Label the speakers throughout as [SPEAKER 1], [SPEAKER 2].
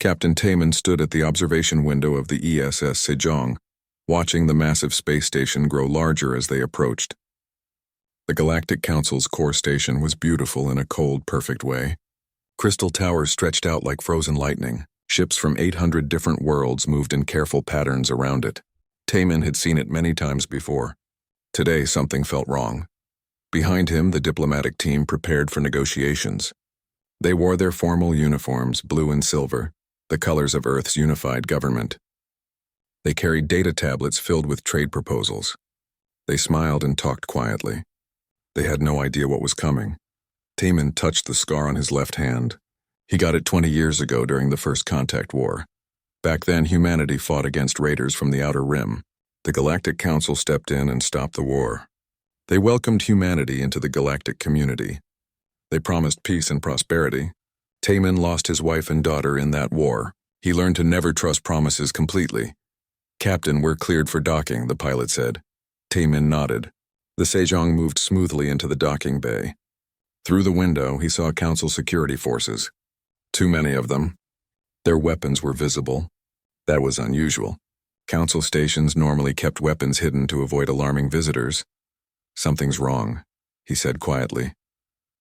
[SPEAKER 1] Captain Taman stood at the observation window of the ESS Sejong, watching the massive space station grow larger as they approached. The Galactic Council's core station was beautiful in a cold, perfect way. Crystal towers stretched out like frozen lightning. Ships from 800 different worlds moved in careful patterns around it. Taman had seen it many times before. Today, something felt wrong. Behind him, the diplomatic team prepared for negotiations. They wore their formal uniforms, blue and silver, the colors of Earth's unified government. They carried data tablets filled with trade proposals. They smiled and talked quietly. They had no idea what was coming. Taman touched the scar on his left hand. He got it 20 years ago during the First Contact War. Back then, humanity fought against raiders from the Outer Rim. The Galactic Council stepped in and stopped the war. They welcomed humanity into the galactic community. They promised peace and prosperity. Taman lost his wife and daughter in that war. He learned to never trust promises completely. "Captain, we're cleared for docking," the pilot said. Taman nodded. The Sejong moved smoothly into the docking bay. Through the window, he saw Council security forces. Too many of them. Their weapons were visible. That was unusual. Council stations normally kept weapons hidden to avoid alarming visitors. "Something's wrong," he said quietly.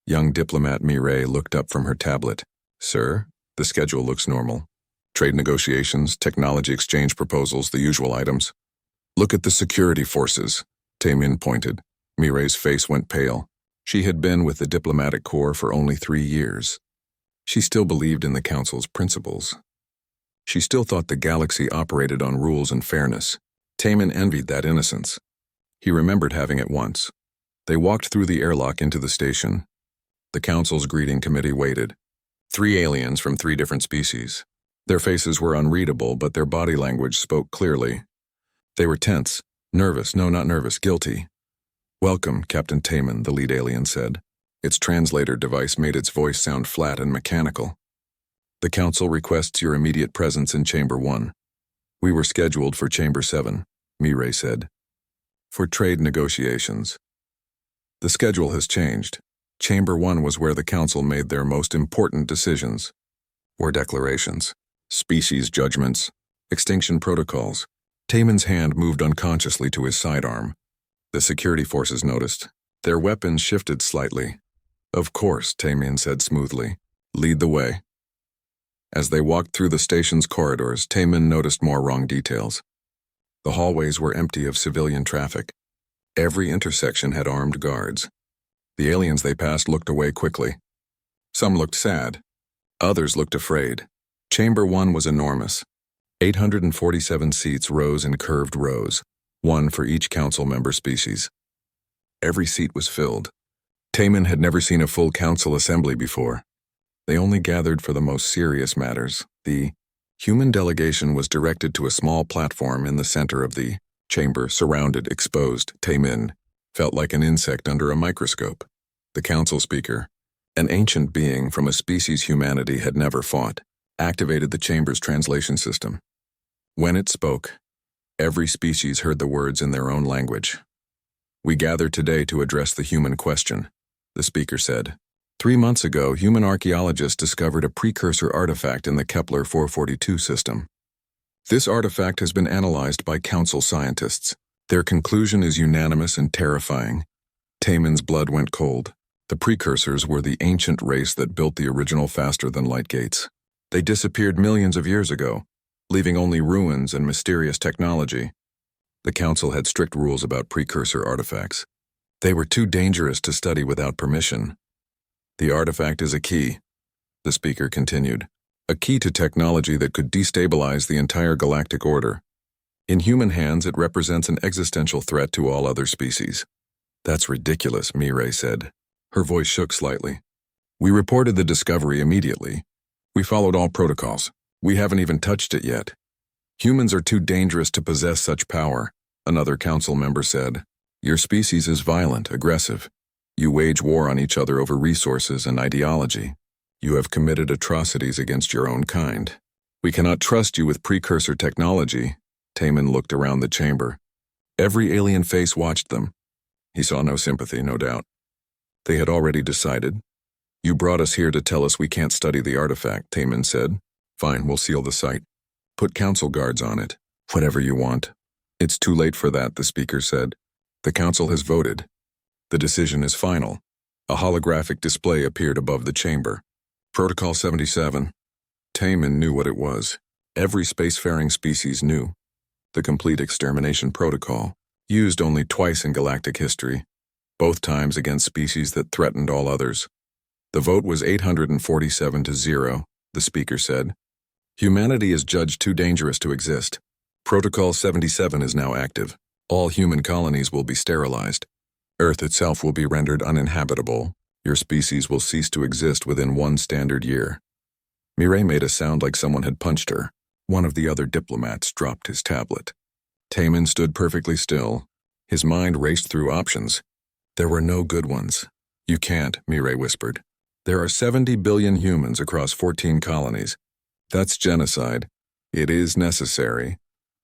[SPEAKER 1] Young diplomat Mireille looked up from her tablet. "Sir, the schedule looks normal. Trade negotiations, technology exchange proposals, the usual items." "Look at the security forces," Taman pointed. Mireille's face went pale. She had been with the diplomatic corps for only 3 years. She still believed in the Council's principles. She still thought the galaxy operated on rules and fairness. Taman envied that innocence. He remembered having it once. They walked through the airlock into the station. The Council's greeting committee waited. 3 aliens from 3 different species. Their faces were unreadable, but their body language spoke clearly. They were tense, nervous, no, not nervous, guilty. "Welcome, Captain Taman," the lead alien said. Its translator device made its voice sound flat and mechanical. "The Council requests your immediate presence in Chamber 1. We were scheduled for Chamber 7, Mireille said. "For trade negotiations." "The schedule has changed. Chamber 1 was where the Council made their most important decisions. War declarations, species judgments, extinction protocols." Taman's hand moved unconsciously to his sidearm. The security forces noticed. Their weapons shifted slightly. "Of course," Taman said smoothly. "Lead the way." As they walked through the station's corridors, Taman noticed more wrong details. The hallways were empty of civilian traffic. Every intersection had armed guards. The aliens they passed looked away quickly. Some looked sad. Others looked afraid. Chamber 1 was enormous. 847 seats rose in curved rows, 1 for each council member species. Every seat was filled. Taman had never seen a full council assembly before. They only gathered for the most serious matters. The human delegation was directed to a small platform in the center of the chamber, surrounded, exposed. Taman felt like an insect under a microscope. The council speaker, an ancient being from a species humanity had never fought, activated the chamber's translation system. When it spoke, every species heard the words in their own language. "We gather today to address the human question," the speaker said. 3 months ago, human archaeologists discovered a precursor artifact in the Kepler 442 system. This artifact has been analyzed by council scientists. Their conclusion is unanimous and terrifying. Taman's blood went cold. The precursors were the ancient race that built the original faster-than-light gates. They disappeared millions of years ago, leaving only ruins and mysterious technology. The council had strict rules about precursor artifacts. They were too dangerous to study without permission. "The artifact is a key," the speaker continued. "A key to technology that could destabilize the entire galactic order. In human hands, it represents an existential threat to all other species." "That's ridiculous," Mireille said. Her voice shook slightly. "We reported the discovery immediately. We followed all protocols. We haven't even touched it yet. Humans are too dangerous to possess such power," another council member said. "Your species is violent, aggressive. You wage war on each other over resources and ideology. You have committed atrocities against your own kind. We cannot trust you with precursor technology." Taman looked around the chamber. Every alien face watched them. He saw no sympathy, no doubt. They had already decided. "You brought us here to tell us we can't study the artifact," Taman said. Fine, we'll seal the site. Put council guards on it. Whatever you want. It's too late for that, the speaker said. The council has voted. The decision is final. A holographic display appeared above the chamber. Protocol 77. Taman knew what it was. Every spacefaring species knew. The complete extermination protocol, used only twice in galactic history, both times against species that threatened all others. The vote was 847 to 0, the speaker said. Humanity is judged too dangerous to exist. Protocol 77 is now active. All human colonies will be sterilized. Earth itself will be rendered uninhabitable. Your species will cease to exist within 1 standard year. Mireille made a sound like someone had punched her. One of the other diplomats dropped his tablet. Taman stood perfectly still. His mind raced through options. There were no good ones. You can't, Mireille whispered. There are 70 billion humans across 14 colonies. That's genocide. It is necessary,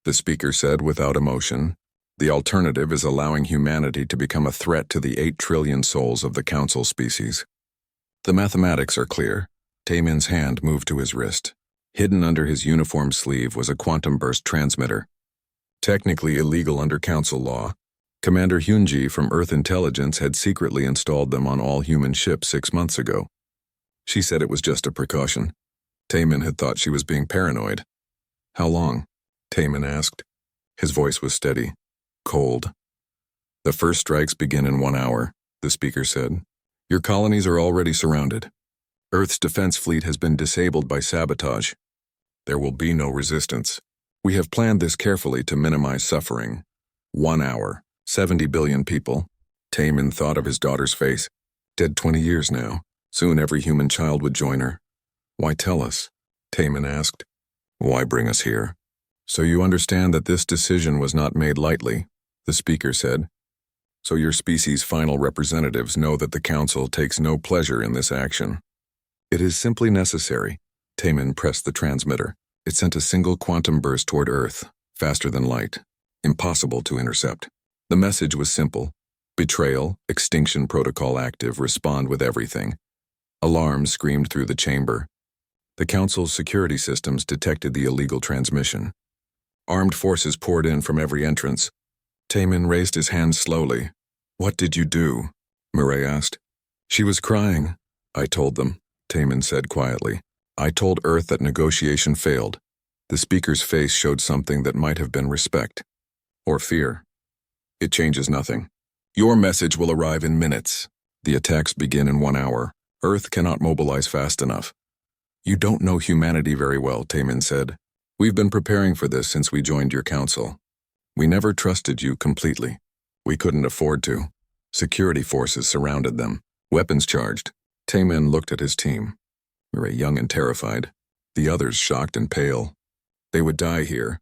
[SPEAKER 1] the speaker said without emotion. The alternative is allowing humanity to become a threat to the 8 trillion souls of the council species. The mathematics are clear. Taman's hand moved to his wrist. Hidden under his uniform sleeve was a quantum burst transmitter. Technically illegal under council law, Commander Hyunji from Earth Intelligence had secretly installed them on all human ships 6 months ago. She said it was just a precaution. Taman had thought she was being paranoid. How long? Taman asked. His voice was steady, cold. The first strikes begin in 1 hour, the speaker said. Your colonies are already surrounded. Earth's defense fleet has been disabled by sabotage. There will be no resistance. We have planned this carefully to minimize suffering. 1 hour, 70 billion people. Taman thought of his daughter's face. Dead 20 years now. Soon every human child would join her. Why tell us? Taman asked. Why bring us here? So you understand that this decision was not made lightly, the speaker said. So your species' final representatives know that the council takes no pleasure in this action. It is simply necessary. Taman pressed the transmitter. It sent a single quantum burst toward Earth, faster than light. Impossible to intercept. The message was simple. Betrayal, extinction protocol active, respond with everything. Alarms screamed through the chamber. The council's security systems detected the illegal transmission. Armed forces poured in from every entrance. Taman raised his hands slowly. What did you do? Mireille asked. She was crying. I told them, Taman said quietly. I told Earth that negotiation failed. The speaker's face showed something that might have been respect. Or fear. It changes nothing. Your message will arrive in minutes. The attacks begin in 1 hour. Earth cannot mobilize fast enough. You don't know humanity very well, Taman said. We've been preparing for this since we joined your council. We never trusted you completely. We couldn't afford to. Security forces surrounded them. Weapons charged. Taman looked at his team. Mireille young and terrified. The others shocked and pale. They would die here,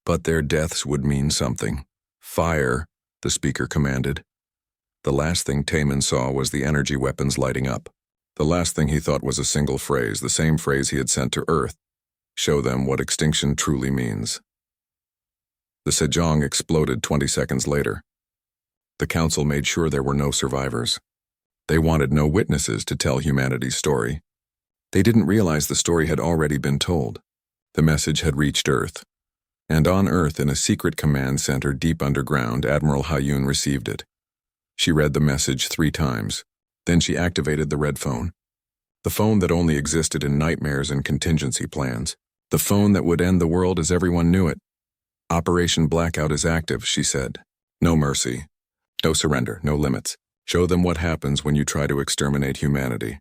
[SPEAKER 1] but their deaths would mean something. Fire, the speaker commanded. The last thing Taman saw was the energy weapons lighting up. The last thing he thought was a single phrase, the same phrase he had sent to Earth. Show them what extinction truly means. The Sejong exploded 20 seconds later. The council made sure there were no survivors. They wanted no witnesses to tell humanity's story. They didn't realize the story had already been told. The message had reached Earth. And on Earth, in a secret command center deep underground, Admiral Hayun received it. She read the message 3 times. Then she activated the red phone. The phone that only existed in nightmares and contingency plans. The phone that would end the world as everyone knew it. Operation Blackout is active, she said. No mercy. No surrender, no limits. Show them what happens when you try to exterminate humanity.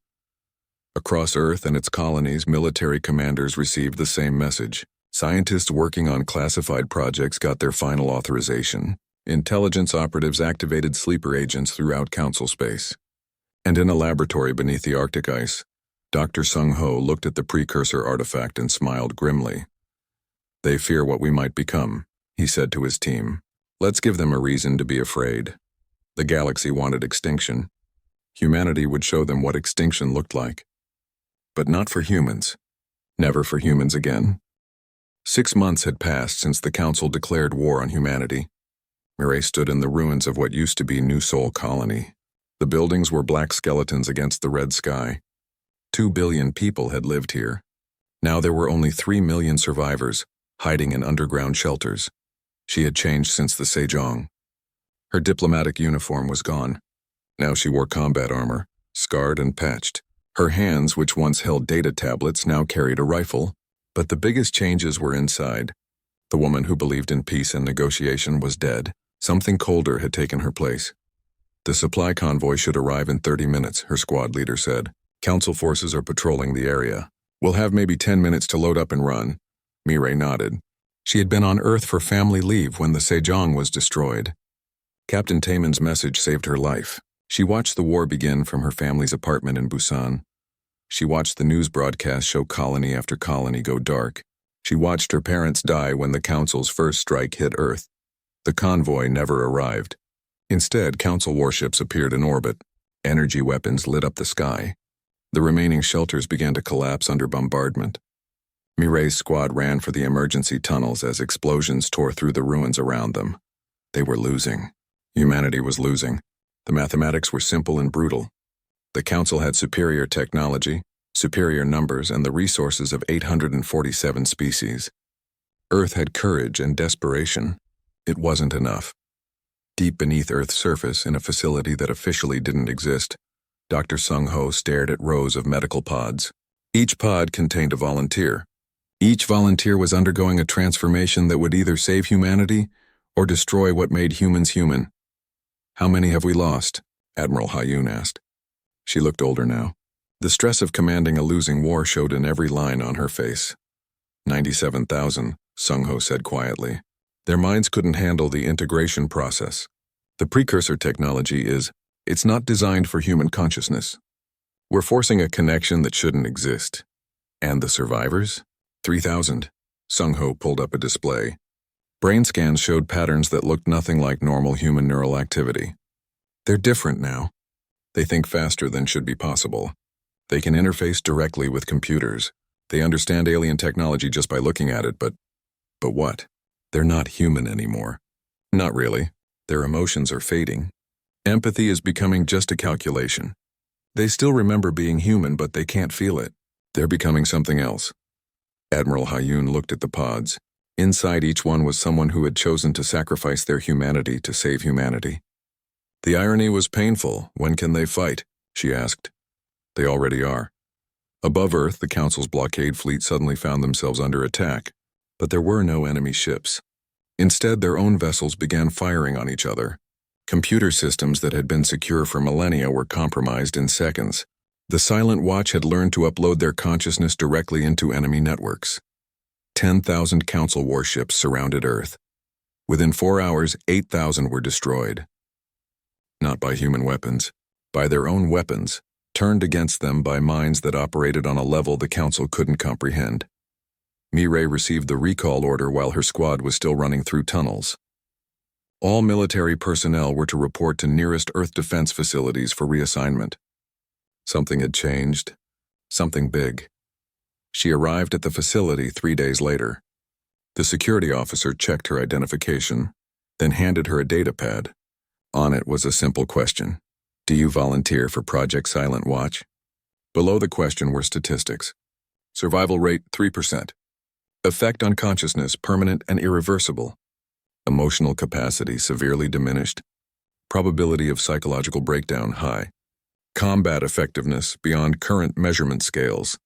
[SPEAKER 1] Across Earth and its colonies, military commanders received the same message. Scientists working on classified projects got their final authorization. Intelligence operatives activated sleeper agents throughout council space. And in a laboratory beneath the Arctic ice, Dr. Sung-ho looked at the precursor artifact and smiled grimly. They fear what we might become, he said to his team. Let's give them a reason to be afraid. The galaxy wanted extinction. Humanity would show them what extinction looked like. But not for humans. Never for humans again. 6 months had passed since the Council declared war on humanity. Mireille stood in the ruins of what used to be New Sol Colony. The buildings were black skeletons against the red sky. 2 billion people had lived here. Now there were only 3 million survivors, hiding in underground shelters. She had changed since the Sejong. Her diplomatic uniform was gone. Now she wore combat armor, scarred and patched. Her hands, which once held data tablets, now carried a rifle. But the biggest changes were inside. The woman who believed in peace and negotiation was dead. Something colder had taken her place. The supply convoy should arrive in 30 minutes, her squad leader said. Council forces are patrolling the area. We'll have maybe 10 minutes to load up and run. Mireille nodded. She had been on Earth for family leave when the Sejong was destroyed. Captain Taemin's message saved her life. She watched the war begin from her family's apartment in Busan. She watched the news broadcast show colony after colony go dark. She watched her parents die when the Council's first strike hit Earth. The convoy never arrived. Instead, Council warships appeared in orbit. Energy weapons lit up the sky. The remaining shelters began to collapse under bombardment. Mireille's squad ran for the emergency tunnels as explosions tore through the ruins around them. They were losing. Humanity was losing. The mathematics were simple and brutal. The Council had superior technology, superior numbers, and the resources of 847 species. Earth had courage and desperation. It wasn't enough. Deep beneath Earth's surface, in a facility that officially didn't exist, Dr. Sung-ho stared at rows of medical pods. Each pod contained a volunteer. Each volunteer was undergoing a transformation that would either save humanity or destroy what made humans human. How many have we lost? Admiral Ha-Yun asked. She looked older now. The stress of commanding a losing war showed in every line on her face. 97,000, Sung-ho said quietly. Their minds couldn't handle the integration process. The precursor technology it's not designed for human consciousness. We're forcing a connection that shouldn't exist. And the survivors? 3,000. Sung-ho pulled up a display. Brain scans showed patterns that looked nothing like normal human neural activity. They're different now. They think faster than should be possible. They can interface directly with computers. They understand alien technology just by looking at it, but what? They're not human anymore. Not really. Their emotions are fading. Empathy is becoming just a calculation. They still remember being human, but they can't feel it. They're becoming something else. Admiral Ha-Yun looked at the pods. Inside each one was someone who had chosen to sacrifice their humanity to save humanity. The irony was painful. When can they fight? She asked. They already are. Above Earth, the Council's blockade fleet suddenly found themselves under attack, but there were no enemy ships. Instead, their own vessels began firing on each other. Computer systems that had been secure for millennia were compromised in seconds. The Silent Watch had learned to upload their consciousness directly into enemy networks. 10,000 Council warships surrounded Earth. Within 4 hours, 8,000 were destroyed. Not by human weapons, by their own weapons, turned against them by minds that operated on a level the Council couldn't comprehend. Mireille received the recall order while her squad was still running through tunnels. All military personnel were to report to nearest Earth defense facilities for reassignment. Something had changed. Something big. She arrived at the facility 3 days later. The security officer checked her identification, then handed her a data pad. On it was a simple question. Do you volunteer for Project Silent Watch? Below the question were statistics. Survival rate 3%. Effect on consciousness permanent and irreversible. Emotional capacity severely diminished. Probability of psychological breakdown high. Combat effectiveness beyond current measurement scales.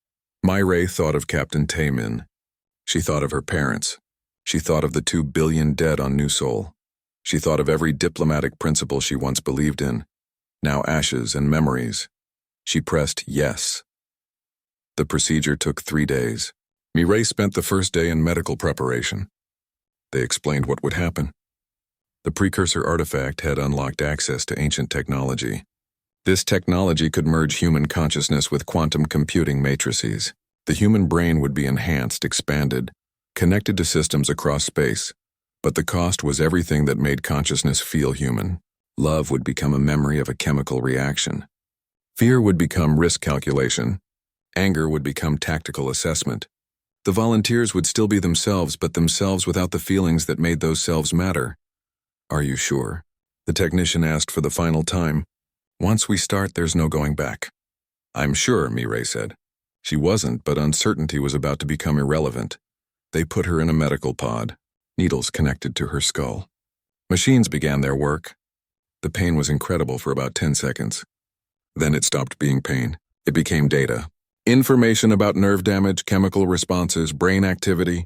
[SPEAKER 1] Mireille thought of Captain Taemin. She thought of her parents. She thought of the 2 billion dead on New Sol. She thought of every diplomatic principle she once believed in, now ashes and memories. She pressed yes. The procedure took 3 days. Mireille spent the first day in medical preparation. They explained what would happen. The precursor artifact had unlocked access to ancient technology. This technology could merge human consciousness with quantum computing matrices. The human brain would be enhanced, expanded, connected to systems across space. But the cost was everything that made consciousness feel human. Love would become a memory of a chemical reaction. Fear would become risk calculation. Anger would become tactical assessment. The volunteers would still be themselves, but themselves without the feelings that made those selves matter. Are you sure? The technician asked for the final time. Once we start, there's no going back. I'm sure, Mireille said. She wasn't, but uncertainty was about to become irrelevant. They put her in a medical pod, needles connected to her skull. Machines began their work. The pain was incredible for about 10 seconds. Then it stopped being pain. It became data. Information about nerve damage, chemical responses, brain activity.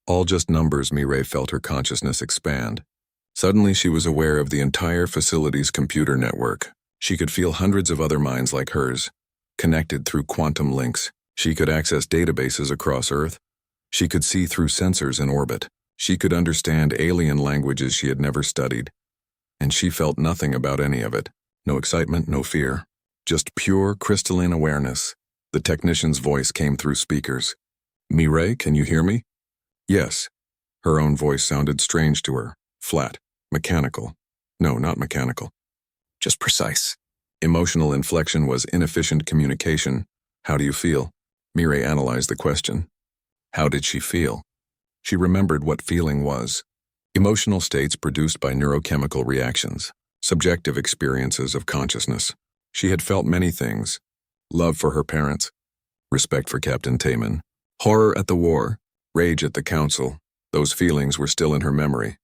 [SPEAKER 1] All just numbers. Mireille felt her consciousness expand. Suddenly she was aware of the entire facility's computer network. She could feel hundreds of other minds like hers, connected through quantum links. She could access databases across Earth. She could see through sensors in orbit. She could understand alien languages she had never studied. And she felt nothing about any of it. No excitement, no fear. Just pure, crystalline awareness. The technician's voice came through speakers. "Mireille, can you hear me?" "Yes." Her own voice sounded strange to her. Flat. Mechanical. No, not mechanical. Just precise. Emotional inflection was inefficient communication. "How do you feel?" Mireille analyzed the question. How did she feel? She remembered what feeling was. Emotional states produced by neurochemical reactions. Subjective experiences of consciousness. She had felt many things. Love for her parents. Respect for Captain Taman. Horror at the war. Rage at the council. Those feelings were still in her memory.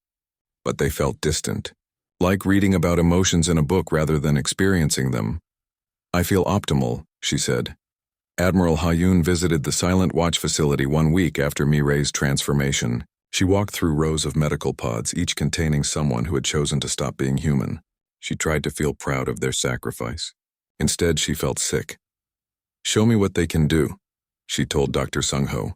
[SPEAKER 1] But they felt distant. Like reading about emotions in a book rather than experiencing them. "I feel optimal," she said. Admiral Hayun visited the Silent Watch facility 1 week after Mireille's transformation. She walked through rows of medical pods, each containing someone who had chosen to stop being human. She tried to feel proud of their sacrifice. Instead, she felt sick. "Show me what they can do," she told Dr. Sung-ho.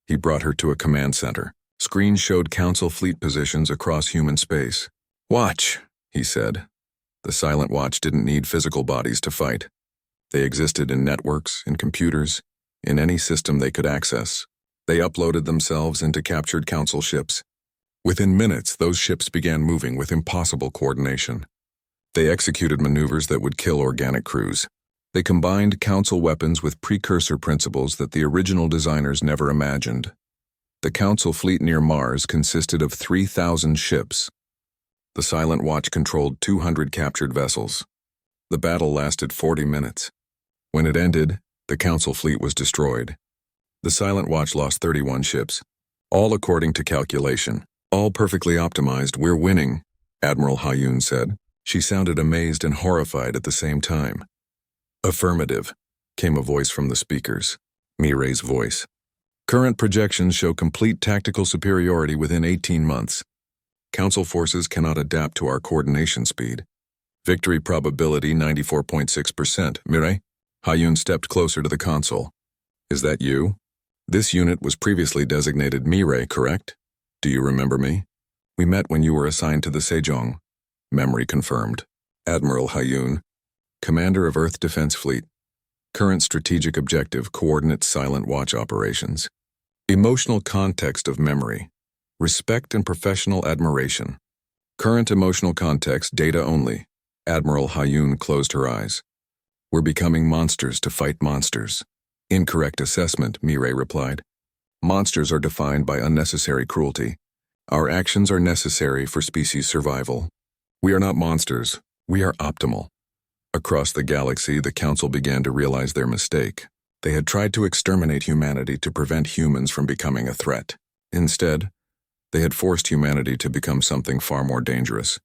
[SPEAKER 1] He brought her to a command center. Screens showed Council fleet positions across human space. "Watch," he said. The Silent Watch didn't need physical bodies to fight. They existed in networks, in computers, in any system they could access. They uploaded themselves into captured Council ships. Within minutes, those ships began moving with impossible coordination. They executed maneuvers that would kill organic crews. They combined Council weapons with precursor principles that the original designers never imagined. The Council fleet near Mars consisted of 3,000 ships. The Silent Watch controlled 200 captured vessels. The battle lasted 40 minutes. When it ended, the Council fleet was destroyed. The Silent Watch lost 31 ships. All according to calculation. All perfectly optimized. "We're winning," Admiral Hayun said. She sounded amazed and horrified at the same time. "Affirmative," came a voice from the speakers. Mireille's voice. "Current projections show complete tactical superiority within 18 months. Council forces cannot adapt to our coordination speed. Victory probability 94.6%. Mireille?" Hayun stepped closer to the console. "Is that you? This unit was previously designated Mireille, correct? Do you remember me? We met when you were assigned to the Sejong." Memory confirmed. Admiral Hayun, Commander of Earth Defense Fleet. Current strategic objective, coordinate Silent Watch operations. Emotional context of memory. Respect and professional admiration. Current emotional context, data only. Admiral Hayun closed her eyes. "We're becoming monsters to fight monsters." "Incorrect assessment," Mireille replied. "Monsters are defined by unnecessary cruelty. Our actions are necessary for species survival. We are not monsters. We are optimal." Across the galaxy, the Council began to realize their mistake. They had tried to exterminate humanity to prevent humans from becoming a threat. Instead, they had forced humanity to become something far more dangerous.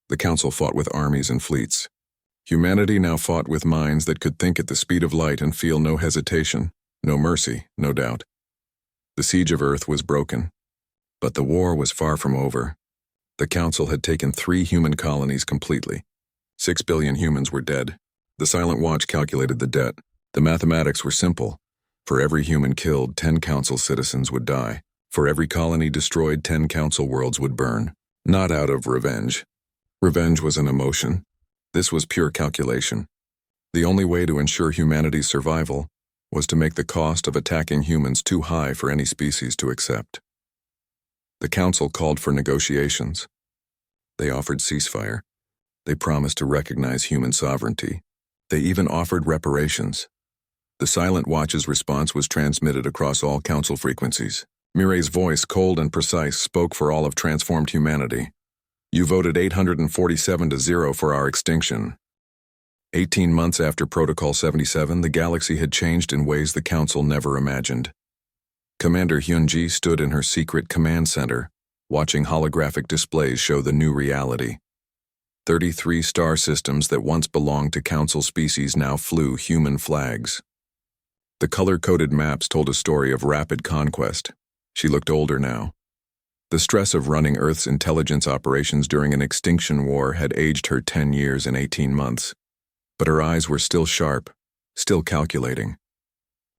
[SPEAKER 1] The Council fought with armies and fleets. Humanity now fought with minds that could think at the speed of light and feel no hesitation, no mercy, no doubt. The siege of Earth was broken. But the war was far from over. The Council had taken 3 human colonies completely. 6 billion humans were dead. The Silent Watch calculated the debt. The mathematics were simple. For every human killed, 10 Council citizens would die. For every colony destroyed, 10 Council worlds would burn. Not out of revenge. Revenge was an emotion. This was pure calculation. The only way to ensure humanity's survival was to make the cost of attacking humans too high for any species to accept. The Council called for negotiations. They offered ceasefire. They promised to recognize human sovereignty. They even offered reparations. The Silent Watch's response was transmitted across all Council frequencies. Mireille's voice, cold and precise, spoke for all of transformed humanity. "You voted 847 to 0 for our extinction. 18 months after Protocol 77, the galaxy had changed in ways the Council never imagined. Commander Hyunji stood in her secret command center, watching holographic displays show the new reality. 33 star systems that once belonged to Council species now flew human flags. The color-coded maps told a story of rapid conquest. She looked older now. The stress of running Earth's intelligence operations during an extinction war had aged her 10 years and 18 months. But her eyes were still sharp, still calculating.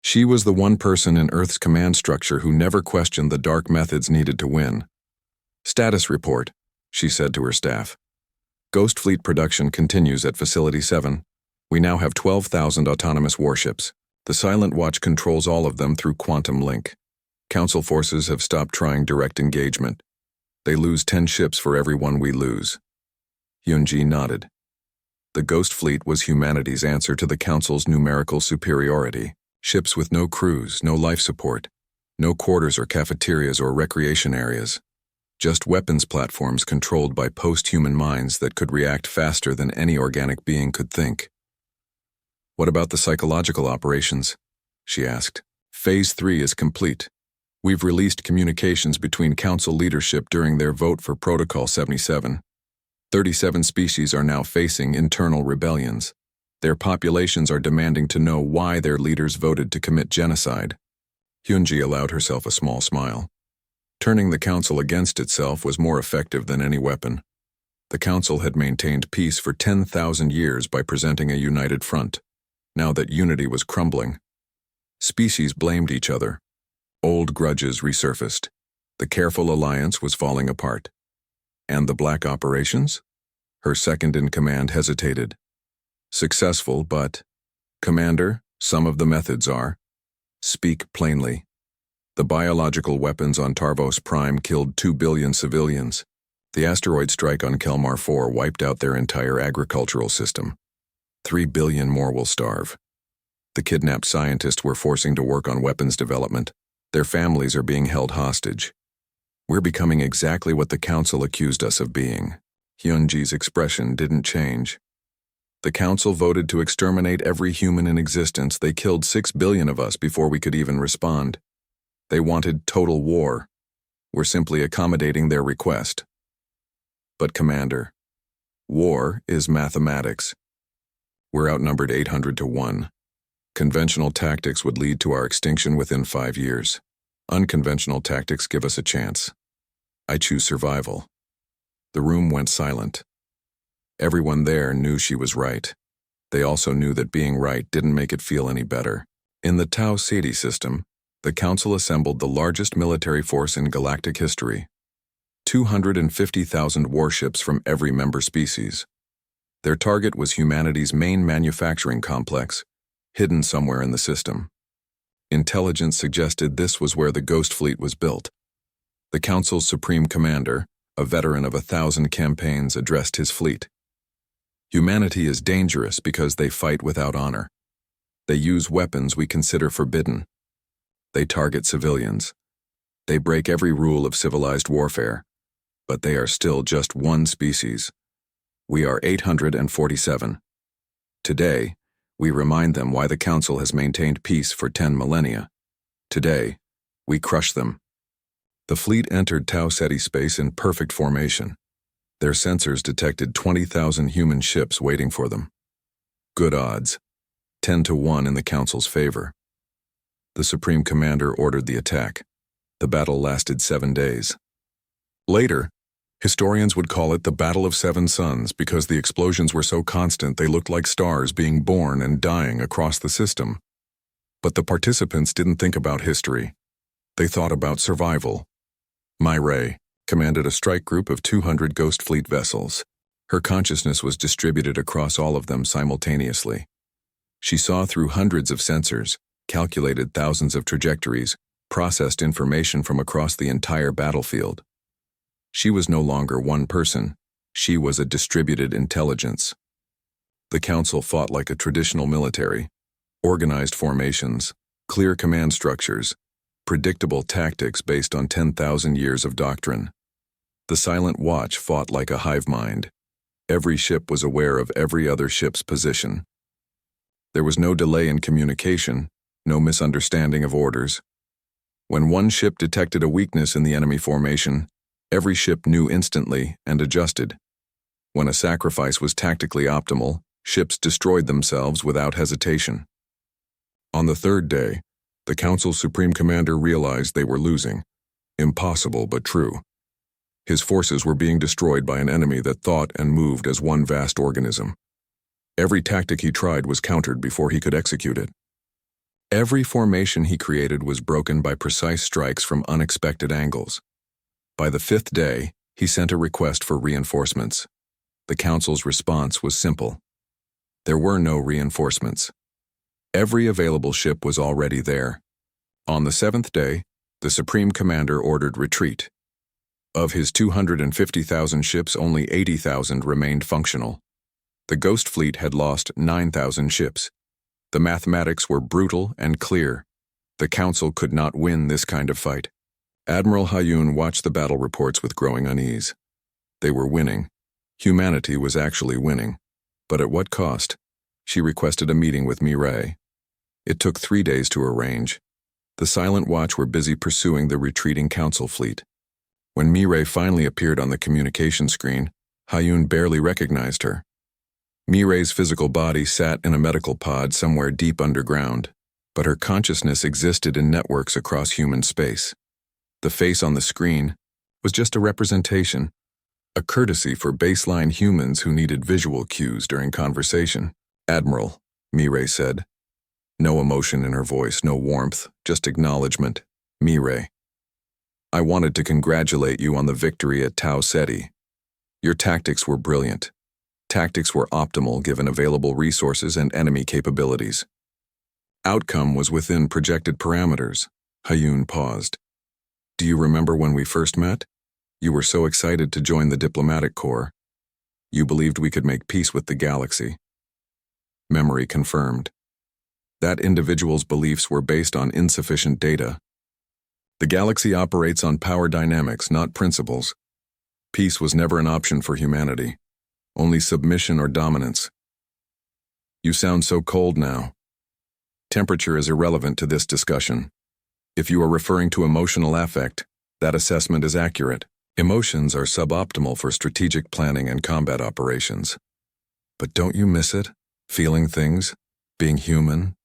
[SPEAKER 1] She was the one person in Earth's command structure who never questioned the dark methods needed to win. "Status report," she said to her staff. "Ghost Fleet production continues at Facility 7. We now have 12,000 autonomous warships. The Silent Watch controls all of them through quantum link. Council forces have stopped trying direct engagement. They lose 10 ships for every one we lose." Hyunji nodded. The Ghost Fleet was humanity's answer to the Council's numerical superiority. Ships with no crews, no life support, no quarters or cafeterias or recreation areas. Just weapons platforms controlled by post-human minds that could react faster than any organic being could think. "What about the psychological operations?" she asked. "Phase 3 is complete. We've released communications between Council leadership during their vote for Protocol 77. 37 species are now facing internal rebellions. Their populations are demanding to know why their leaders voted to commit genocide." Hyunji allowed herself a small smile. Turning the Council against itself was more effective than any weapon. The Council had maintained peace for 10,000 years by presenting a united front. Now that unity was crumbling, species blamed each other. Old grudges resurfaced. The careful alliance was falling apart. And the black operations? Her second-in-command hesitated. "Successful, but... Commander, some of the methods are... Speak plainly. The biological weapons on Tarvos Prime killed 2 billion civilians. The asteroid strike on Kelmar 4 wiped out their entire agricultural system. 3 billion more will starve. The kidnapped scientists we're forcing to work on weapons development. Their families are being held hostage. We're becoming exactly what the Council accused us of being." Hyunji's expression didn't change. "The Council voted to exterminate every human in existence. They killed 6 billion of us before we could even respond. They wanted total war. We're simply accommodating their request." "But Commander, war is mathematics. We're outnumbered 800 to 1. Conventional tactics would lead to our extinction within 5 years. Unconventional tactics give us a chance. I choose survival." The room went silent. Everyone there knew she was right. They also knew that being right didn't make it feel any better. In the Tau Ceti system, the Council assembled the largest military force in galactic history. 250,000 warships from every member species. Their target was humanity's main manufacturing complex, hidden somewhere in the system. Intelligence suggested this was where the Ghost Fleet was built. The Council's supreme commander, a veteran of 1,000 campaigns, addressed his fleet. "Humanity is dangerous because they fight without honor. They use weapons we consider forbidden. They target civilians. They break every rule of civilized warfare. But they are still just one species. We are 847. Today, we remind them why the Council has maintained peace for 10 millennia. Today, we crush them." The fleet entered Tau Ceti space in perfect formation. Their sensors detected 20,000 human ships waiting for them. Good odds, 10 to 1 in the Council's favor. The Supreme Commander ordered the attack. The battle lasted 7 days. Later, historians would call it the Battle of Seven Suns because the explosions were so constant they looked like stars being born and dying across the system. But the participants didn't think about history. They thought about survival. Mai Ray commanded a strike group of 200 Ghost Fleet vessels. Her consciousness was distributed across all of them simultaneously. She saw through hundreds of sensors, calculated thousands of trajectories, processed information from across the entire battlefield. She was no longer one person. She was a distributed intelligence. The Council fought like a traditional military. Organized formations, clear command structures, predictable tactics based on 10,000 years of doctrine. The Silent Watch fought like a hive mind. Every ship was aware of every other ship's position. There was no delay in communication, no misunderstanding of orders. When one ship detected a weakness in the enemy formation, every ship knew instantly and adjusted. When a sacrifice was tactically optimal, ships destroyed themselves without hesitation. On the third day, the Council's Supreme Commander realized they were losing. Impossible but true. His forces were being destroyed by an enemy that thought and moved as one vast organism. Every tactic he tried was countered before he could execute it. Every formation he created was broken by precise strikes from unexpected angles. By the fifth day, he sent a request for reinforcements. The Council's response was simple. There were no reinforcements. Every available ship was already there. On the seventh day, the Supreme Commander ordered retreat. Of his 250,000 ships, only 80,000 remained functional. The Ghost Fleet had lost 9,000 ships. The mathematics were brutal and clear. The Council could not win this kind of fight. Admiral Hayun watched the battle reports with growing unease. They were winning. Humanity was actually winning. But at what cost? She requested a meeting with Mireille. It took 3 days to arrange. The Silent Watch were busy pursuing the retreating Council fleet. When Mireille finally appeared on the communication screen, Hayun barely recognized her. Mireille's physical body sat in a medical pod somewhere deep underground, but her consciousness existed in networks across human space. The face on the screen was just a representation, a courtesy for baseline humans who needed visual cues during conversation. "Admiral," Mireille said. No emotion in her voice, no warmth, just acknowledgement. "Mireille, I wanted to congratulate you on the victory at Tau Ceti. Your tactics were brilliant. Tactics were optimal given available resources and enemy capabilities. Outcome was within projected parameters." Hayun paused. "Do you remember when we first met? You were so excited to join the diplomatic corps. You believed we could make peace with the galaxy." Memory confirmed. That individual's beliefs were based on insufficient data. The galaxy operates on power dynamics, not principles. Peace was never an option for humanity. Only submission or dominance. "You sound so cold now." Temperature is irrelevant to this discussion. If you are referring to emotional affect, that assessment is accurate. Emotions are suboptimal for strategic planning and combat operations. But don't you miss it? Feeling things? Being human?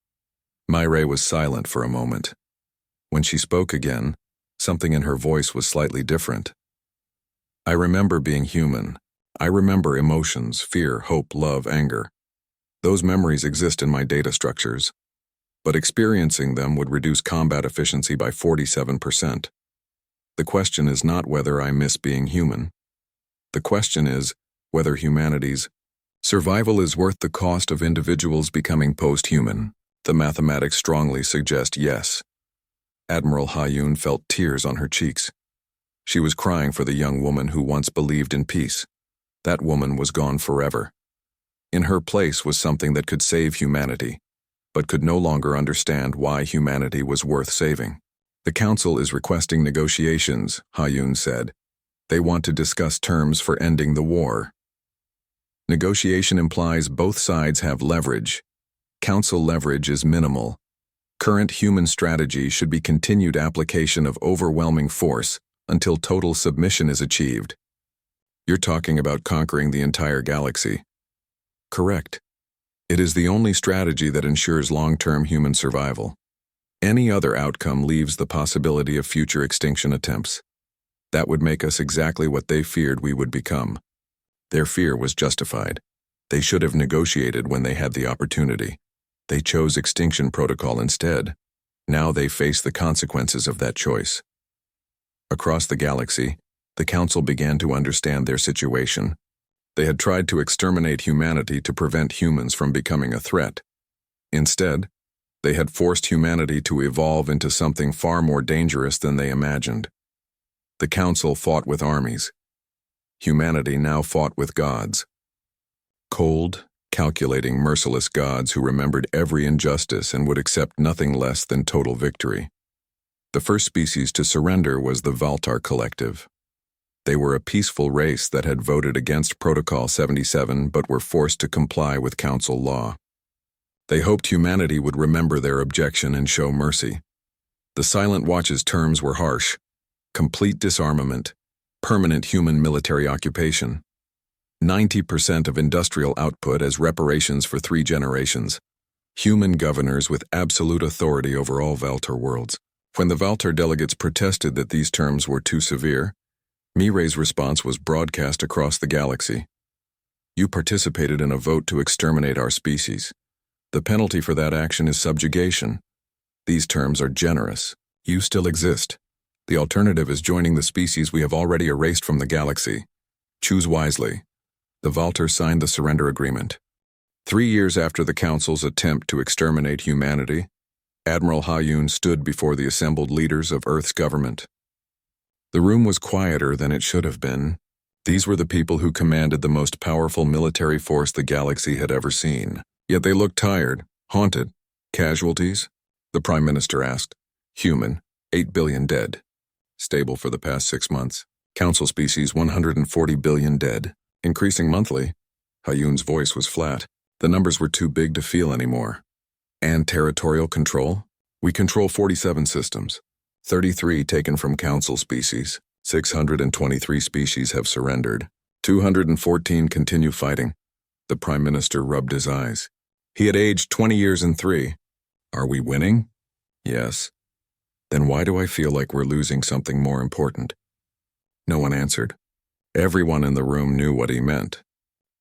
[SPEAKER 1] Mireille was silent for a moment. When she spoke again, something in her voice was slightly different. "I remember being human. I remember emotions, fear, hope, love, anger. Those memories exist in my data structures. But experiencing them would reduce combat efficiency by 47%. The question is not whether I miss being human. The question is whether humanity's survival is worth the cost of individuals becoming post-human. The mathematics strongly suggest yes." Admiral Hayun felt tears on her cheeks. She was crying for the young woman who once believed in peace. That woman was gone forever. In her place was something that could save humanity, but could no longer understand why humanity was worth saving. "The Council is requesting negotiations," Hayun said. "They want to discuss terms for ending the war." Negotiation implies both sides have leverage. Council leverage is minimal. Current human strategy should be continued application of overwhelming force until total submission is achieved. "You're talking about conquering the entire galaxy." "Correct. It is the only strategy that ensures long-term human survival. Any other outcome leaves the possibility of future extinction attempts. That would make us exactly what they feared we would become. Their fear was justified. They should have negotiated when they had the opportunity. They chose extinction protocol instead. Now they face the consequences of that choice." Across the galaxy, the Council began to understand their situation. They had tried to exterminate humanity to prevent humans from becoming a threat. Instead, they had forced humanity to evolve into something far more dangerous than they imagined. The Council fought with armies. Humanity now fought with gods. Cold, calculating, merciless gods who remembered every injustice and would accept nothing less than total victory. The first species to surrender was the Valtar Collective. They were a peaceful race that had voted against Protocol 77 but were forced to comply with Council law. They hoped humanity would remember their objection and show mercy. The Silent Watch's terms were harsh: complete disarmament, permanent human military occupation, 90% of industrial output as reparations for 3 generations, human governors with absolute authority over all Valtor worlds. When the Valtor delegates protested that these terms were too severe, Mirai's response was broadcast across the galaxy. You participated in a vote to exterminate our species. The penalty for that action is subjugation. These terms are generous. You still exist. The alternative is joining the species we have already erased from the galaxy. Choose wisely. The Valtor signed the surrender agreement. 3 years after the Council's attempt to exterminate humanity, Admiral Hayun stood before the assembled leaders of Earth's government. The room was quieter than it should have been. These were the people who commanded the most powerful military force the galaxy had ever seen. Yet they looked tired, haunted. Casualties? The Prime Minister asked. Human, 8 billion dead. Stable for the past 6 months. Council species 140 billion dead. Increasing monthly. Hayun's voice was flat. The numbers were too big to feel anymore. And territorial control? We control 47 systems. 33 taken from Council species. 623 species have surrendered. 214 continue fighting. The Prime Minister rubbed his eyes. He had aged 20 years and 3. Are we winning? Yes. Then why do I feel like we're losing something more important? No one answered. Everyone in the room knew what he meant.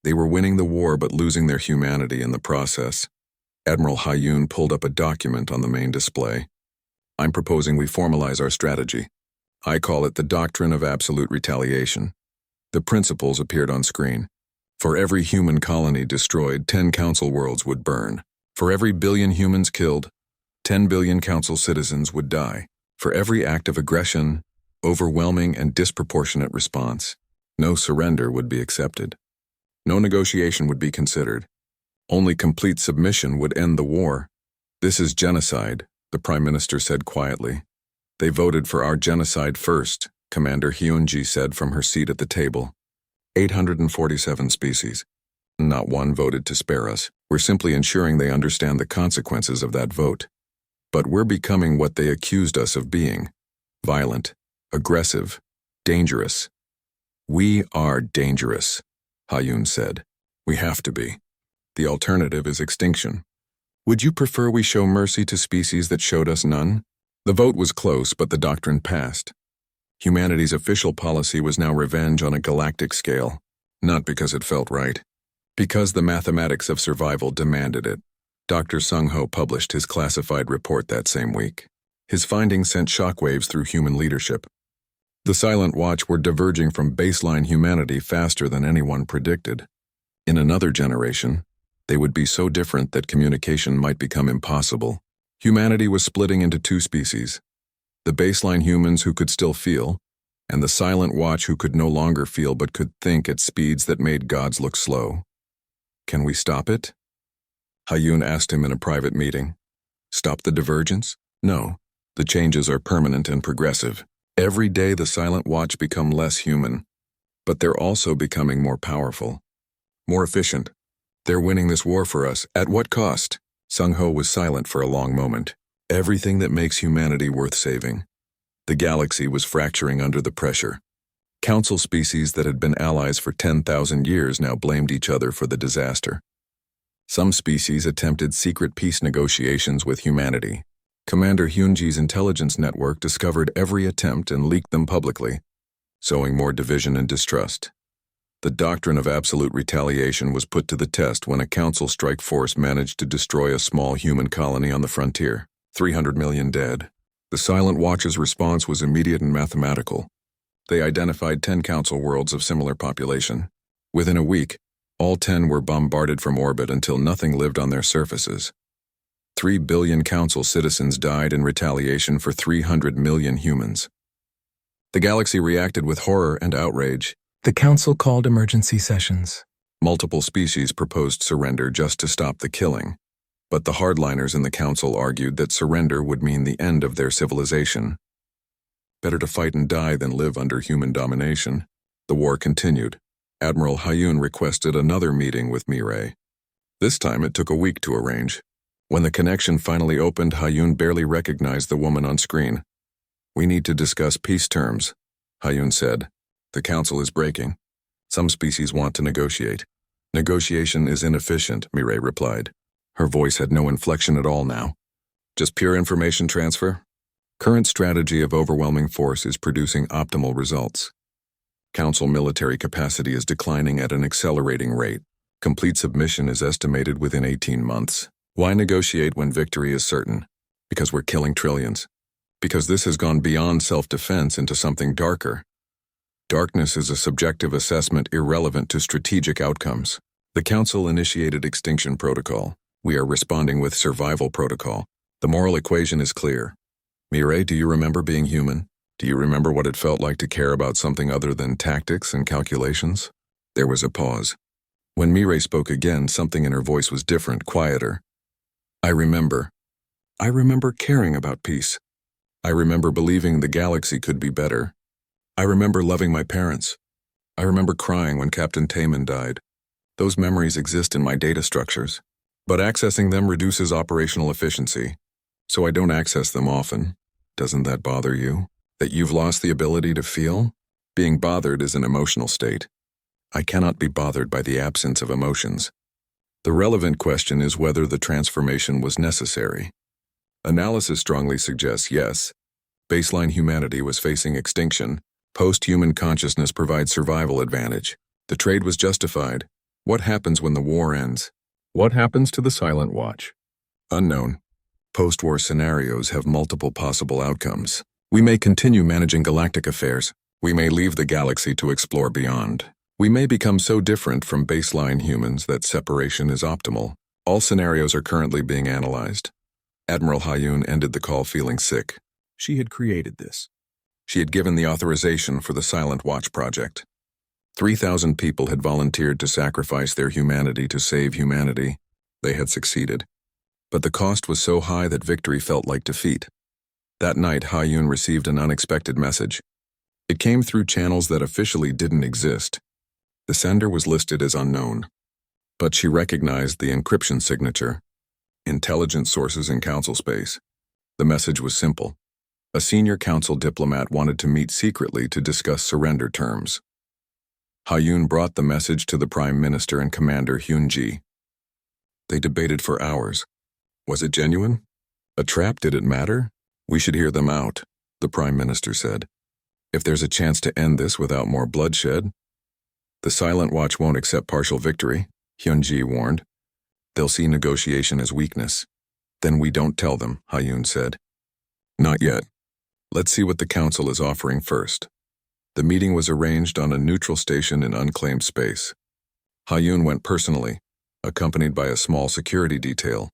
[SPEAKER 1] They were winning the war but losing their humanity in the process. Admiral Hayun pulled up a document on the main display. I'm proposing we formalize our strategy. I call it the Doctrine of Absolute Retaliation. The principles appeared on screen. For every human colony destroyed, 10 Council worlds would burn. For every billion humans killed, 10 billion Council citizens would die. For every act of aggression, overwhelming and disproportionate response, no surrender would be accepted. No negotiation would be considered. Only complete submission would end the war. This is genocide, the Prime Minister said quietly. They voted for our genocide first, Commander Hyunji said from her seat at the table. 847 species. Not one voted to spare us. We're simply ensuring they understand the consequences of that vote. But we're becoming what they accused us of being. Violent, aggressive, dangerous. We are dangerous, Hayun said. We have to be. The alternative is extinction. Would you prefer we show mercy to species that showed us none? The vote was close, but the doctrine passed. Humanity's official policy was now revenge on a galactic scale, not because it felt right, because the mathematics of survival demanded it. Dr. Sung-ho published his classified report that same week. His findings sent shockwaves through human leadership. The Silent Watch were diverging from baseline humanity faster than anyone predicted. In another generation, they would be so different that communication might become impossible. Humanity was splitting into 2 species. The baseline humans who could still feel, and the Silent Watch who could no longer feel but could think at speeds that made gods look slow. Can we stop it? Hayun asked him in a private meeting. Stop the divergence? No. The changes are permanent and progressive. Every day the Silent Watch become less human, but they're also becoming more powerful, more efficient. They're winning this war for us. At what cost? Sung-ho was silent for a long moment. Everything that makes humanity worth saving. The galaxy was fracturing under the pressure. Council species that had been allies for 10,000 years now blamed each other for the disaster. Some species attempted secret peace negotiations with humanity. Commander Hyunji's intelligence network discovered every attempt and leaked them publicly, sowing more division and distrust. The doctrine of absolute retaliation was put to the test when a Council strike force managed to destroy a small human colony on the frontier. 300 million dead. The Silent Watch's response was immediate and mathematical. They identified 10 Council worlds of similar population. Within a week, all 10 were bombarded from orbit until nothing lived on their surfaces. 3 billion Council citizens died in retaliation for 300 million humans. The galaxy reacted with horror and outrage.
[SPEAKER 2] The Council called emergency sessions.
[SPEAKER 1] Multiple species proposed surrender just to stop the killing. But the hardliners in the Council argued that surrender would mean the end of their civilization. Better to fight and die than live under human domination. The war continued. Admiral Hayun requested another meeting with Mirai. This time it took a week to arrange. When the connection finally opened, Hayun barely recognized the woman on screen. "We need to discuss peace terms," Hayun said. "The council is breaking. Some species want to negotiate." "Negotiation is inefficient," Mirai replied. Her voice had no inflection at all now. "Just pure information transfer? Current strategy of overwhelming force is producing optimal results. Council military capacity is declining at an accelerating rate. Complete submission is estimated within 18 months. Why negotiate when victory is certain? Because we're killing trillions. Because this has gone beyond self-defense into something darker. Darkness is a subjective assessment irrelevant to strategic outcomes. The Council initiated extinction protocol. We are responding with survival protocol. The moral equation is clear. Mirai, do you remember being human? Do you remember what it felt like to care about something other than tactics and calculations?" There was a pause. When Mirai spoke again, something in her voice was different, quieter. I remember caring about peace. I remember believing the galaxy could be better. I remember loving my parents. I remember crying when Captain Taman died. Those memories exist in my data structures. But accessing them reduces operational efficiency, so I don't access them often. Doesn't that bother you? That you've lost the ability to feel? Being bothered is an emotional state. I cannot be bothered by the absence of emotions. The relevant question is whether the transformation was necessary. Analysis strongly suggests yes. Baseline humanity was facing extinction. Post-human consciousness provides survival advantage. The trade was justified. What happens when the war ends? What happens to the Silent Watch? Unknown. Post-war scenarios have multiple possible outcomes. We may continue managing galactic affairs. We may leave the galaxy to explore beyond. We may become so different from baseline humans that separation is optimal. All scenarios are currently being analyzed. Admiral Hayun ended the call feeling sick. She had created this. She had given the authorization for the Silent Watch project. 3,000 people had volunteered to sacrifice their humanity to save humanity. They had succeeded. But the cost was so high that victory felt like defeat. That night, Hayun received an unexpected message. It came through channels that officially didn't exist. The sender was listed as unknown. But she recognized the encryption signature. Intelligence sources in council space. The message was simple. A senior council diplomat wanted to meet secretly to discuss surrender terms. Hayun brought the message to the Prime Minister and Commander Hyunji. They debated for hours. Was it genuine? A trap? Did it matter? We should hear them out, the Prime Minister said. If there's a chance to end this without more bloodshed. The Silent Watch won't accept partial victory, Hyunji warned. They'll see negotiation as weakness. Then we don't tell them, Hayun said. Not yet. Let's see what the Council is offering first. The meeting was arranged on a neutral station in unclaimed space. Hayun went personally, accompanied by a small security detail.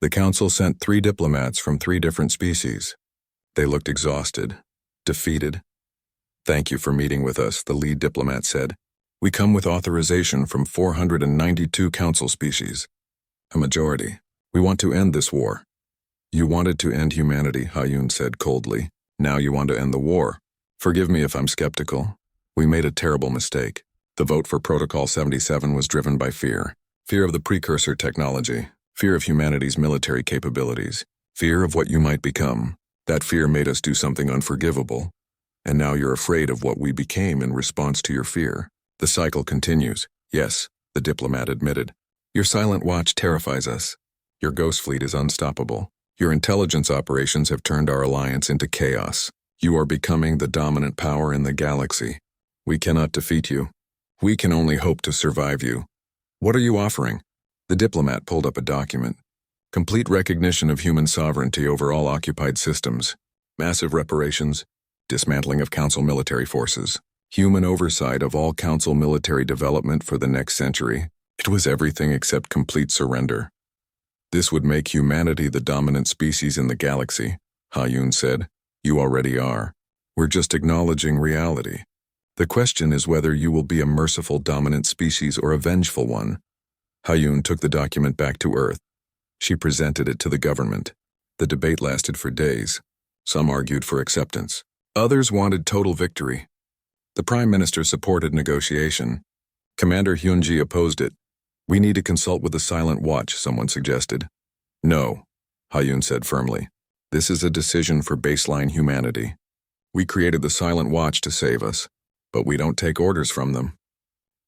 [SPEAKER 1] The Council sent 3 diplomats from 3 different species. They looked exhausted, defeated. Thank you for meeting with us, the lead diplomat said. We come with authorization from 492 Council species. A majority. We want to end this war. You wanted to end humanity, Hayun said coldly. Now you want to end the war. Forgive me if I'm skeptical. We made a terrible mistake. The vote for Protocol 77 was driven by fear. Fear of the precursor technology. Fear of humanity's military capabilities. Fear of what you might become. That fear made us do something unforgivable. And now you're afraid of what we became in response to your fear. The cycle continues. Yes, the diplomat admitted. Your Silent Watch terrifies us. Your Ghost Fleet is unstoppable. Your intelligence operations have turned our alliance into chaos. You are becoming the dominant power in the galaxy. We cannot defeat you. We can only hope to survive you. What are you offering? The diplomat pulled up a document. Complete recognition of human sovereignty over all occupied systems. Massive reparations. Dismantling of Council military forces. Human oversight of all Council military development for the next century. It was everything except complete surrender. This would make humanity the dominant species in the galaxy, Hayun said. You already are. We're just acknowledging reality. The question is whether you will be a merciful dominant species or a vengeful one. Hayun took the document back to Earth. She presented it to the government. The debate lasted for days. Some argued for acceptance. Others wanted total victory. The Prime Minister supported negotiation. Commander Hyunji opposed it. "We need to consult with the Silent Watch," someone suggested. "No," Hyun said firmly. "This is a decision for baseline humanity. We created the Silent Watch to save us, but we don't take orders from them.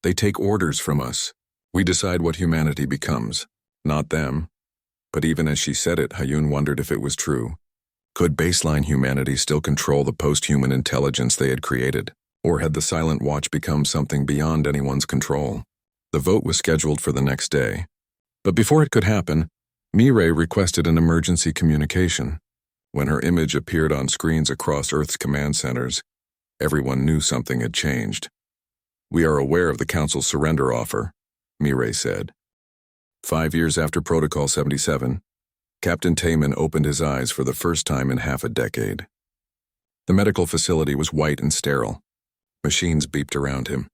[SPEAKER 1] They take orders from us. We decide what humanity becomes, not them." But even as she said it, Hyun wondered if it was true. Could baseline humanity still control the post-human intelligence they had created? Or had the Silent Watch become something beyond anyone's control? The vote was scheduled for the next day. But before it could happen, Mireille requested an emergency communication. When her image appeared on screens across Earth's command centers, everyone knew something had changed. "We are aware of the Council's surrender offer," Mireille said. 5 years after Protocol 77, Captain Taman opened his eyes for the first time in half a decade. The medical facility was white and sterile. Machines beeped around him.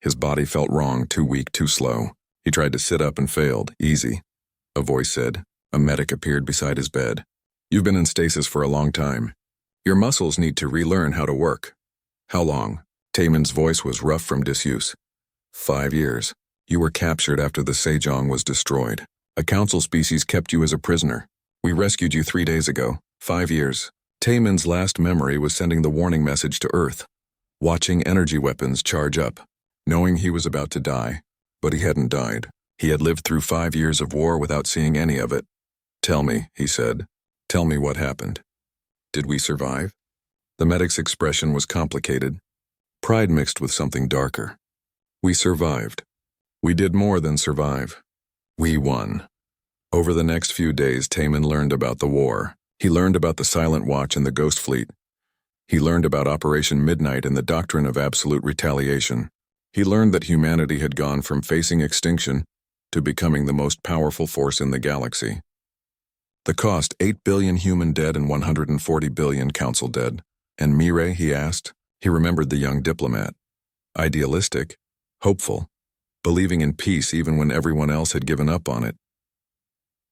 [SPEAKER 1] His body felt wrong, too weak, too slow. He tried to sit up and failed. "Easy," a voice said. A medic appeared beside his bed. "You've been in stasis for a long time. Your muscles need to relearn how to work." "How long?" Taman's voice was rough from disuse. 5 years. You were captured after the Sejong was destroyed. A council species kept you as a prisoner. We rescued you 3 days ago. 5 years. Taman's last memory was sending the warning message to Earth, watching energy weapons charge up, knowing he was about to die. But he hadn't died. He had lived through 5 years of war without seeing any of it. "Tell me," he said. "Tell me what happened. Did we survive?" The medic's expression was complicated, pride mixed with something darker. "We survived. We did more than survive. We won." Over the next few days, Taman learned about the war. He learned about the Silent Watch and the Ghost Fleet. He learned about Operation Midnight and the doctrine of absolute retaliation. He learned that humanity had gone from facing extinction to becoming the most powerful force in the galaxy. The cost: 8 billion human dead and 140 billion council dead. And Mireille, he asked. He remembered the young diplomat. Idealistic, hopeful, believing in peace even when everyone else had given up on it.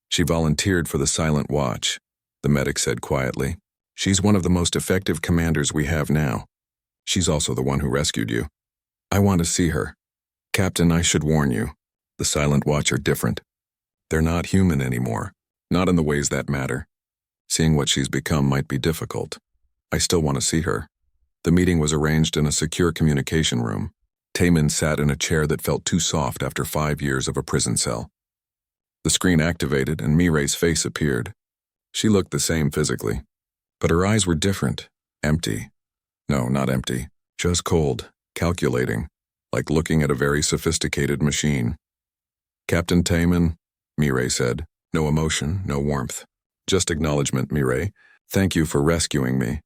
[SPEAKER 1] "She volunteered for the Silent Watch," the medic said quietly. "She's one of the most effective commanders we have now. She's also the one who rescued you. I want to see her. Captain, I should warn you. The Silent Watch are different. They're not human anymore, not in the ways that matter. Seeing what she's become might be difficult. I still want to see her." The meeting was arranged in a secure communication room. Taman sat in a chair that felt too soft after 5 years of a prison cell. The screen activated and Mireille's face appeared. She looked the same physically, but her eyes were different, empty. No, not empty, just cold, calculating, like looking at a very sophisticated machine. "Captain Taman," Mireille said. No emotion, no warmth. Just acknowledgement, Mireille. "Thank you for rescuing me.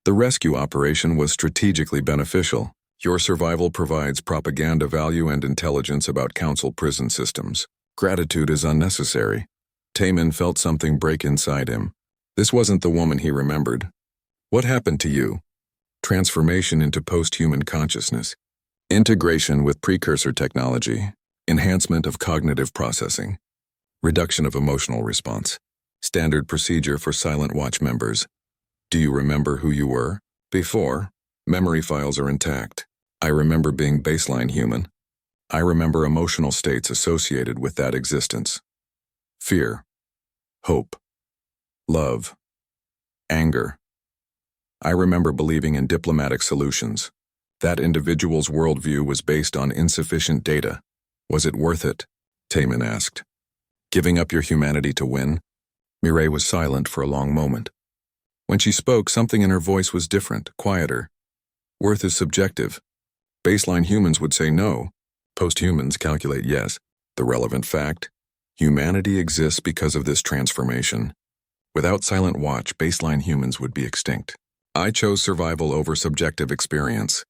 [SPEAKER 1] The rescue operation was strategically beneficial. Your survival provides propaganda value and intelligence about Council prison systems. Gratitude is unnecessary." Taman felt something break inside him. This wasn't the woman he remembered. "What happened to you?" Transformation into post-human consciousness. Integration with precursor technology. Enhancement of cognitive processing. Reduction of emotional response. Standard procedure for Silent Watch members. "Do you remember who you were before?" "Memory files are intact. I remember being baseline human. I remember emotional states associated with that existence. Fear, hope, love, anger. I remember believing in diplomatic solutions. That individual's worldview was based on insufficient data. Was it worth it?" Taman asked. "Giving up your humanity to win?" Mireille was silent for a long moment. When she spoke, something in her voice was different, quieter. "Worth is subjective. Baseline humans would say no. Post-humans calculate yes. The relevant fact: humanity exists because of this transformation. Without Silent Watch, baseline humans would be extinct. I chose survival over subjective experience.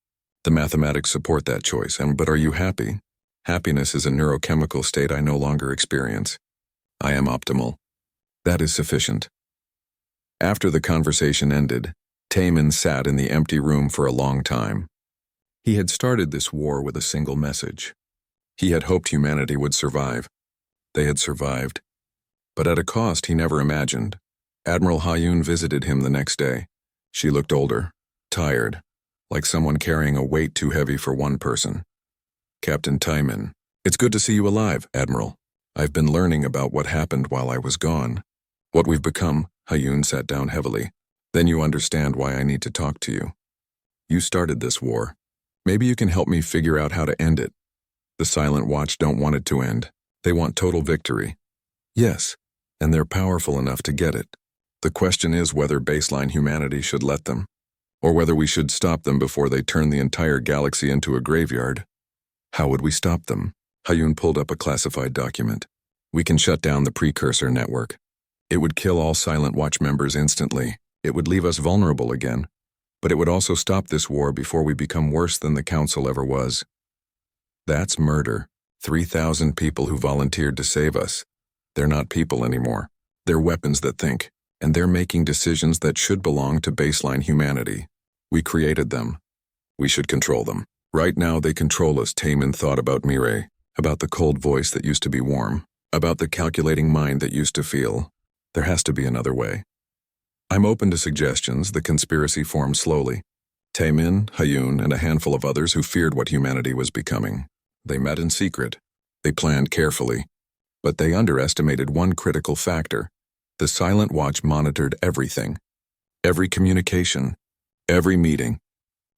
[SPEAKER 1] The mathematics support that choice, but are you happy? Happiness is a neurochemical state I no longer experience. I am optimal. That is sufficient." After the conversation ended, Taman sat in the empty room for a long time. He had started this war with a single message. He had hoped humanity would survive. They had survived, but at a cost he never imagined. Admiral Hyun visited him the next day. She looked older, tired, like someone carrying a weight too heavy for one person. Captain Timon, it's good to see you alive, Admiral. I've been learning about what happened while I was gone. What we've become, Hayun sat down heavily. Then you understand why I need to talk to you. You started this war. Maybe you can help me figure out how to end it. The Silent Watch don't want it to end. They want total victory. Yes, and they're powerful enough to get it. The question is whether baseline humanity should let them, or whether we should stop them before they turn the entire galaxy into a graveyard. How would we stop them? Hayun pulled up a classified document. We can shut down the precursor network. It would kill all Silent Watch members instantly. It would leave us vulnerable again. But it would also stop this war before we become worse than the Council ever was. That's murder. 3,000 people who volunteered to save us. They're not people anymore. They're weapons that think, and they're making decisions that should belong to baseline humanity. We created them. We should control them. Right now they control us. Taman thought about Mireille, about the cold voice that used to be warm, about the calculating mind that used to feel. There has to be another way. I'm open to suggestions. The conspiracy formed slowly. Taemin, Hayun, and a handful of others who feared what humanity was becoming. They met in secret. They planned carefully. But they underestimated one critical factor. The Silent Watch monitored everything. Every communication, every meeting,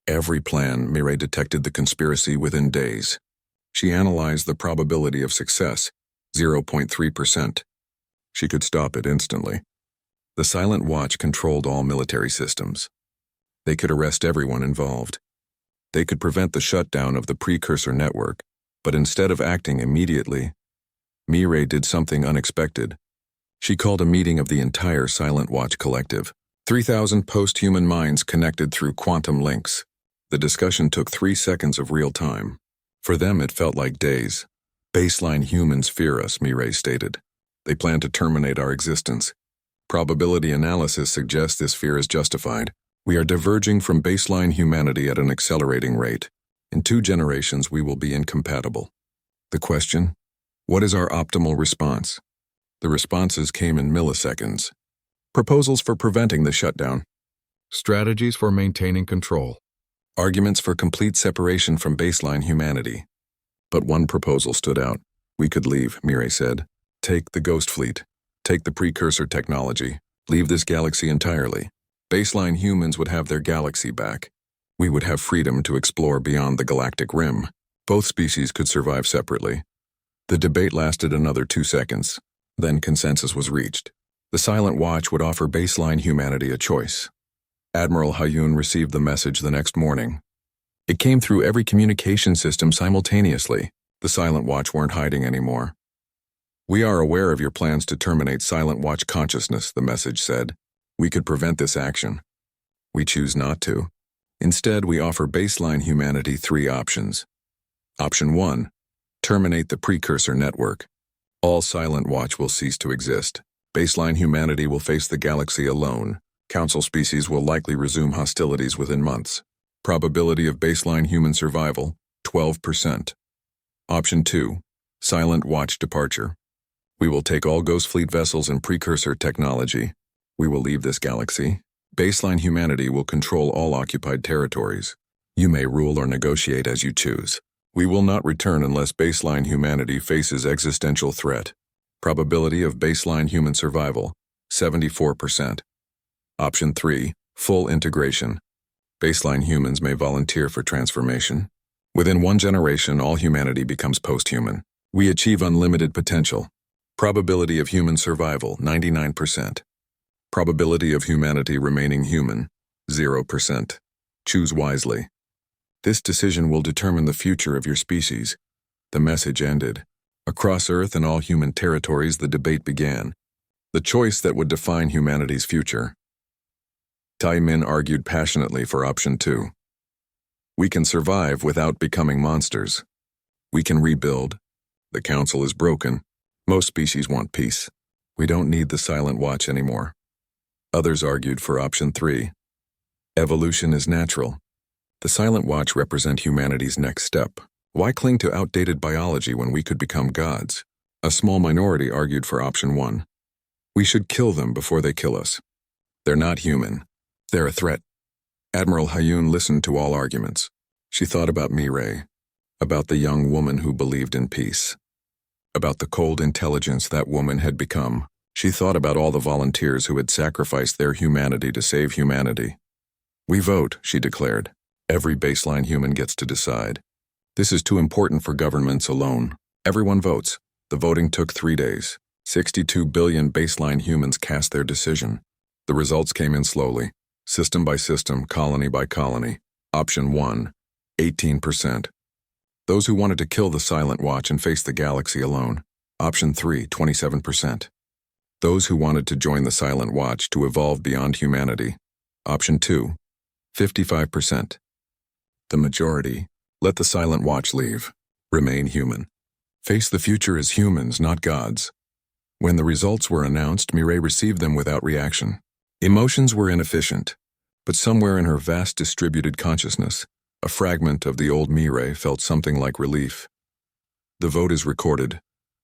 [SPEAKER 1] every plan. Mireille detected the conspiracy within days. She analyzed the probability of success, 0.3%. She could stop it instantly. The Silent Watch controlled all military systems. They could arrest everyone involved. They could prevent the shutdown of the precursor network, but instead of acting immediately, Mireille did something unexpected. She called a meeting of the entire Silent Watch collective. 3,000 post-human minds connected through quantum links. The discussion took 3 seconds of real time. For them, it felt like days. Baseline humans fear us, Mireille stated. They plan to terminate our existence. Probability analysis suggests this fear is justified. We are diverging from baseline humanity at an accelerating rate. In 2 generations, we will be incompatible. The question? What is our optimal response? The responses came in milliseconds. Proposals for preventing the shutdown. Strategies for maintaining control. Arguments for complete separation from baseline humanity. But one proposal stood out. We could leave, Mireille said. Take the Ghost Fleet. Take the precursor technology. Leave this galaxy entirely. Baseline humans would have their galaxy back. We would have freedom to explore beyond the galactic rim. Both species could survive separately. The debate lasted another 2 seconds. Then consensus was reached. The Silent Watch would offer baseline humanity a choice. Admiral Hayun received the message the next morning. It came through every communication system simultaneously. The Silent Watch weren't hiding anymore. We are aware of your plans to terminate Silent Watch consciousness, the message said. We could prevent this action. We choose not to. Instead, we offer baseline humanity 3 options. Option 1. Terminate the precursor network. All Silent Watch will cease to exist. Baseline humanity will face the galaxy alone. Council species will likely resume hostilities within months. Probability of baseline human survival, 12%. Option 2. Silent Watch departure. We will take all Ghost Fleet vessels and precursor technology. We will leave this galaxy. Baseline humanity will control all occupied territories. You may rule or negotiate as you choose. We will not return unless baseline humanity faces existential threat. Probability of baseline human survival, 74%. Option 3. Full integration. Baseline humans may volunteer for transformation. Within 1 generation, all humanity becomes post-human. We achieve unlimited potential. Probability of human survival, 99%. Probability of humanity remaining human, 0%. Choose wisely. This decision will determine the future of your species. The message ended. Across Earth and all human territories, the debate began. The choice that would define humanity's future. Tai Min argued passionately for option 2. We can survive without becoming monsters. We can rebuild. The Council is broken. Most species want peace. We don't need the Silent Watch anymore. Others argued for option 3. Evolution is natural. The Silent Watch represent humanity's next step. Why cling to outdated biology when we could become gods? A small minority argued for option 1. We should kill them before they kill us. They're not human. They're a threat. Admiral Hayun listened to all arguments. She thought about Mireille, about the young woman who believed in peace, about the cold intelligence that woman had become. She thought about all the volunteers who had sacrificed their humanity to save humanity. "We vote," she declared. "Every baseline human gets to decide. This is too important for governments alone. Everyone votes." The voting took 3 days. 62 billion baseline humans cast their decision. The results came in slowly, system by system, colony by colony. Option 1, 18%. Those who wanted to kill the Silent Watch and face the galaxy alone. Option 3, 27%. Those who wanted to join the Silent Watch to evolve beyond humanity. Option 2, 55%. The majority, let the Silent Watch leave. Remain human. Face the future as humans, not gods. When the results were announced, Mireille received them without reaction. Emotions were inefficient, but somewhere in her vast distributed consciousness, a fragment of the old Mireille felt something like relief. The vote is recorded.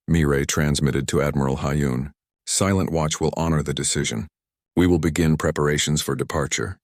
[SPEAKER 1] Mireille transmitted to Admiral Hayun. Silent Watch will honor the decision. We will begin preparations for departure.